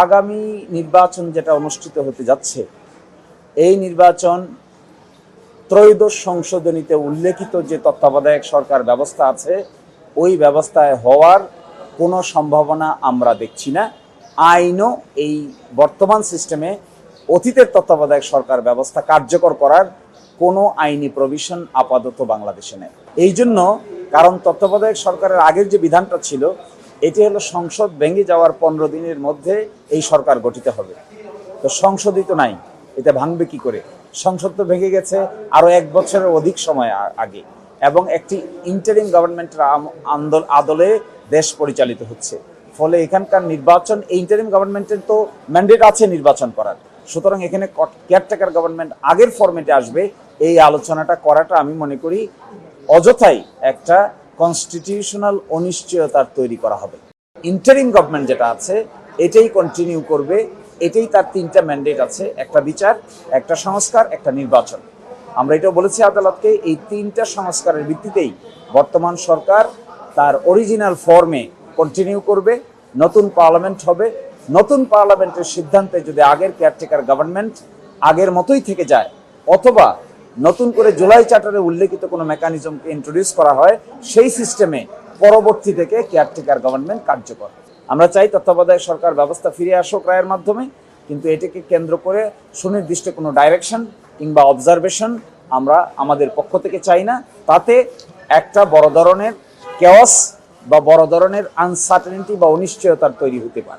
আগামী নির্বাচন যেটা অনুষ্ঠিত হতে যাচ্ছে, এই নির্বাচন ত্রয়োদশ সংশোধনীতে উল্লেখিত যে তত্ত্বাবধায়ক সরকার ব্যবস্থা আছে, ওই ব্যবস্থায় হওয়ার কোনো সম্ভাবনা আমরা দেখছি না। আইনও এই বর্তমান সিস্টেমে অতীতের তত্ত্বাবধায়ক সরকার ব্যবস্থা কার্যকর করার কোনো আইনি প্রভিশন আপাতত বাংলাদেশে নেই। এই জন্য, কারণ তত্ত্বাবধায়ক সরকারের আগের যে বিধানটা ছিল, এটি হলো সংসদ ভেঙে যাওয়ার 15 দিনের মধ্যে এই সরকার গঠিত হবে। তো সংসদই তো নাই, এটা ভাঙবে কি করে? সংসদ তো ভেঙে গেছে আরও 1 বছরের অধিক সময় আগে, এবং একটি ইন্টারিম গভর্নমেন্টের আদলে দেশ পরিচালিত হচ্ছে। ফলে এখানকার নির্বাচন, এই ইন্টারিম গভর্নমেন্টের তো ম্যান্ডেট আছে নির্বাচন করার, সুতরাং এখানে কেয়ারটেকার গভর্নমেন্ট আগের ফরম্যাটে আসবে, এই আলোচনাটা করাটা আমি মনে করি অযথাই একটা কনস্টিটিউশনাল অনিশ্চয়তার তৈরি করা হবে। ইন্টারিম গভর্নমেন্ট যেটা আছে এটাই কন্টিনিউ করবে, এটাই তার 3টা ম্যান্ডেট আছে, একটা বিচার, একটা সংস্কার, একটা নির্বাচন। আমরা এটাও বলেছি আদালতকে, এই 3টা সংস্কারের ভিত্তিতেই বর্তমান সরকার তার অরিজিনাল ফর্মে কন্টিনিউ করবে। নতুন পার্লামেন্ট হবে, নতুন পার্লামেন্টের সিদ্ধান্তে যদি আগের কেয়ারটেকার গভর্নমেন্ট আগের মতোই থেকে যায়, অথবা নতুন করে জুলাই চার্টারে উল্লেখিত কোনো মেকানিজমকে ইন্ট্রোডিউস করা হয়, সেই সিস্টেমে পরবর্তী থেকে কেয়ারটেকার গভর্নমেন্ট কার্যকর। আমরা চাই তত্ত্বাবধায়ক সরকার ব্যবস্থা ফিরে আসুক রায়ের মাধ্যমে, কিন্তু এটাকে কেন্দ্র করে সুনির্দিষ্ট কোনো ডাইরেকশন কিংবা অবজারভেশন আমরা আমাদের পক্ষ থেকে চাই না। তাতে একটা বড় ধরনের কেওয়াস বা বড় ধরনের আনসার্টেনিটি বা অনিশ্চয়তার তৈরি হতে পারে।